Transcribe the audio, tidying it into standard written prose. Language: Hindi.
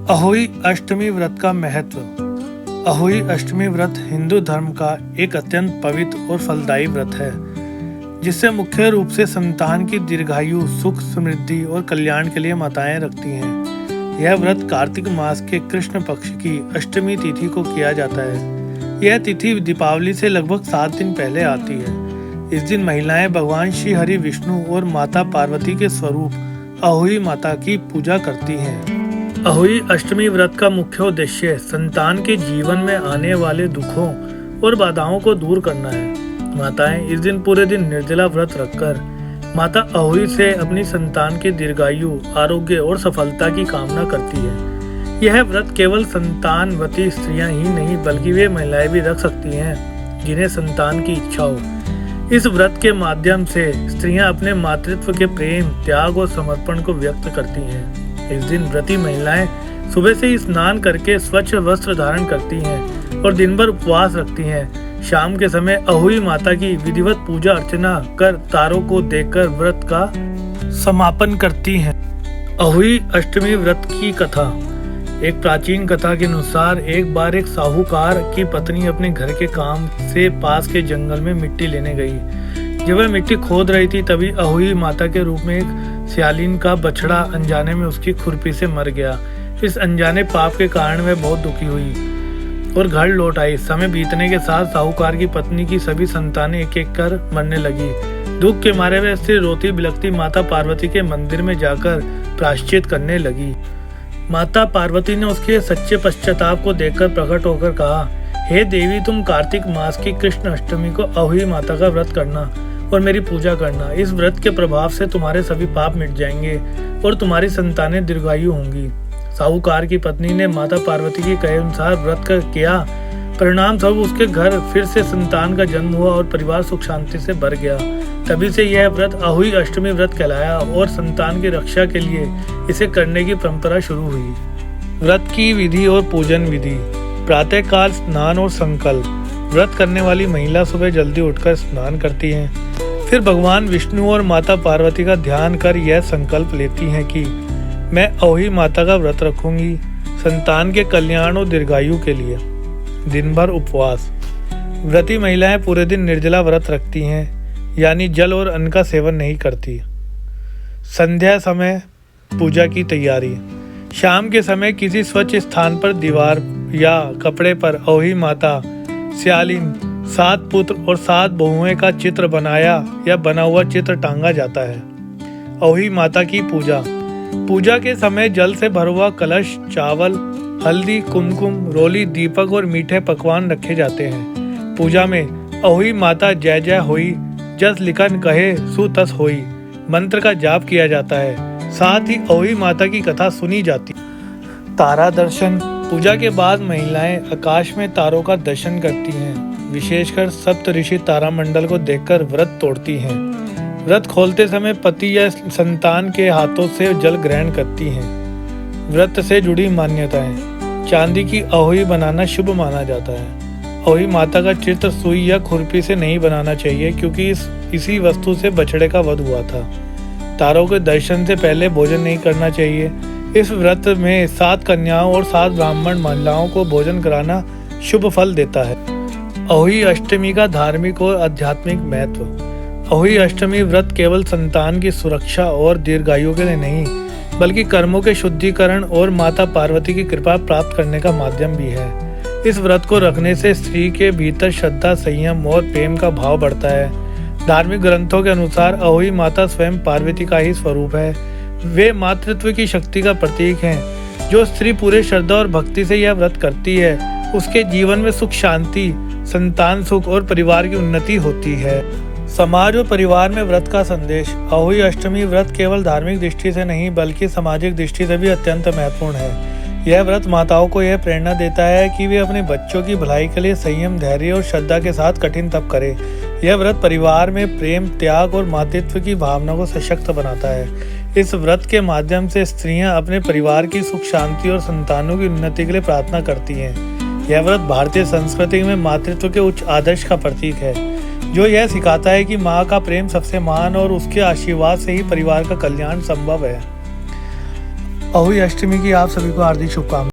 अहोई अष्टमी व्रत का महत्व। अहोई अष्टमी व्रत हिंदू धर्म का एक अत्यंत पवित्र और फलदायी व्रत है, जिससे मुख्य रूप से संतान की दीर्घायु, सुख, समृद्धि और कल्याण के लिए माताएं रखती हैं। यह व्रत कार्तिक मास के कृष्ण पक्ष की अष्टमी तिथि को किया जाता है। यह तिथि दीपावली से लगभग 7 दिन पहले आती है। इस दिन महिलाएं भगवान श्री हरि विष्णु और माता पार्वती के स्वरूप अहोई माता की पूजा करती हैं। अहोई अष्टमी व्रत का मुख्य उद्देश्य संतान के जीवन में आने वाले दुखों और बाधाओं को दूर करना है। माताएं इस दिन पूरे दिन निर्जला व्रत रखकर माता अहोई से अपनी संतान के दीर्घायु, आरोग्य और सफलता की कामना करती है। यह व्रत केवल संतानवती स्त्रियां ही नहीं बल्कि वे महिलाएं भी रख सकती हैं जिन्हें संतान की इच्छा हो। इस व्रत के माध्यम से स्त्रियां अपने मातृत्व के प्रेम, त्याग और समर्पण को व्यक्त करती हैं। इस दिन व्रती महिलाएं सुबह से ही स्नान करके स्वच्छ वस्त्र धारण करती हैं और दिन भर उपवास रखती हैं। शाम के समय अहोई माता की विधिवत पूजा अर्चना कर तारों को देखकर व्रत का समापन करती हैं। अहोई अष्टमी व्रत की कथा। एक प्राचीन कथा के अनुसार एक बार एक साहूकार की पत्नी अपने घर के काम से पास के जंगल में मिट्टी लेने गई। जब वह मिट्टी खोद रही थी तभी अहोई माता के रूप में एक सियालिन का बछड़ा अनजाने में उसकी खुरपी से मर गया। इस अनजाने पाप के कारण वह बहुत दुखी हुई और घर लौट आई। समय बीतने के साथ साहूकार की पत्नी की सभी संतानें एक एक कर मरने लगी। दुख के मारे वह स्त्री रोती बिलखती माता पार्वती के मंदिर में जाकर प्रायश्चित करने लगी। माता पार्वती ने उसके सच्चे पश्चाताप को देखकर प्रकट होकर कहा, हे देवी, तुम कार्तिक मास की कृष्ण अष्टमी को अहोई माता का व्रत करना और मेरी पूजा करना। इस व्रत के प्रभाव से तुम्हारे सभी पाप मिट जाएंगे और तुम्हारी संतानें दीर्घायु होंगी। साहूकार की पत्नी ने माता पार्वती के कहे अनुसार व्रत कर किया। परिणाम स्वरूप उसके घर फिर से संतान का जन्म हुआ और परिवार सुख शांति से भर गया। तभी से यह व्रत अहोई अष्टमी व्रत कहलाया और संतान की रक्षा के लिए इसे करने की परंपरा शुरू हुई। व्रत की विधि और पूजन विधि। प्रातः काल स्नान और संकल्प। व्रत करने वाली महिला सुबह जल्दी उठकर स्नान करती हैं। फिर भगवान विष्णु और माता पार्वती का ध्यान कर यह संकल्प लेती हैं कि मैं अहोई माता का व्रत रखूंगी संतान के कल्याण और दीर्घायु के लिए। दिन भर उपवास। व्रती महिलाएं पूरे दिन निर्जला व्रत रखती हैं, यानी जल और अन्न का सेवन नहीं करती। संध्या समय पूजा की तैयारी। शाम के समय किसी स्वच्छ स्थान पर दीवार या कपड़े पर अहोई माता, सियालिन, 7 पुत्र और 7 बहुएं का चित्र बनाया या बना हुआ चित्र टांगा जाता है। अहोई माता की पूजा। पूजा के समय जल से भरा हुआ कलश, चावल, हल्दी, कुमकुम, रोली, दीपक और मीठे पकवान रखे जाते हैं। पूजा में अहोई माता जय जय होई, जस लिखन कहे सु तस होई मंत्र का जाप किया जाता है। साथ ही अहोई माता की कथा सुनी जाती। तारा दर्शन। पूजा के बाद महिलाएं आकाश में तारों का दर्शन करती हैं। विशेषकर सप्त ऋषि तारामंडल को देखकर व्रत तोड़ती हैं। व्रत खोलते समय पति या संतान के हाथों से जल ग्रहण करती हैं। व्रत से जुड़ी मान्यताएं। चांदी की अहोई बनाना शुभ माना जाता है। अहोई माता का चित्र सुई या खुरपी से नहीं बनाना चाहिए क्योंकि इसी वस्तु से बछड़े का वध हुआ था। तारों के दर्शन से पहले भोजन नहीं करना चाहिए। इस व्रत में 7 कन्याओं और 7 ब्राह्मण महिलाओं को भोजन कराना शुभ फल देता है। अहोई अष्टमी का धार्मिक और आध्यात्मिक महत्व। अहोई अष्टमी व्रत केवल संतान की सुरक्षा और दीर्घायु के लिए नहीं बल्कि कर्मों के शुद्धिकरण और माता पार्वती की कृपा प्राप्त करने का माध्यम भी है। इस व्रत को रखने से स्त्री के भीतर श्रद्धा, संयम और प्रेम का भाव बढ़ता है। धार्मिक ग्रंथों के अनुसार अहोई माता स्वयं पार्वती का ही स्वरूप है। वे मातृत्व की शक्ति का प्रतीक हैं। जो स्त्री पूरे श्रद्धा और भक्ति से यह व्रत करती है उसके जीवन में सुख, शांति, संतान सुख और परिवार की उन्नति होती है। समाज और परिवार में व्रत का संदेश। अहोई अष्टमी व्रत केवल धार्मिक दृष्टि से नहीं बल्कि सामाजिक दृष्टि से भी अत्यंत महत्वपूर्ण है। यह व्रत माताओं को यह प्रेरणा देता है कि वे अपने बच्चों की भलाई के लिए संयम, धैर्य और श्रद्धा के साथ कठिन तप करें। यह व्रत परिवार में प्रेम, त्याग और मातृत्व की भावना को सशक्त बनाता है। इस व्रत के माध्यम से स्त्रियां अपने परिवार की सुख, शांति और संतानों की उन्नति के लिए प्रार्थना करती हैं। यह व्रत भारतीय संस्कृति में मातृत्व के उच्च आदर्श का प्रतीक है, जो यह सिखाता है कि माँ का प्रेम सबसे महान और उसके आशीर्वाद से ही परिवार का कल्याण संभव है। अहोई अष्टमी की आप सभी को हार्दिक शुभकामनाएं।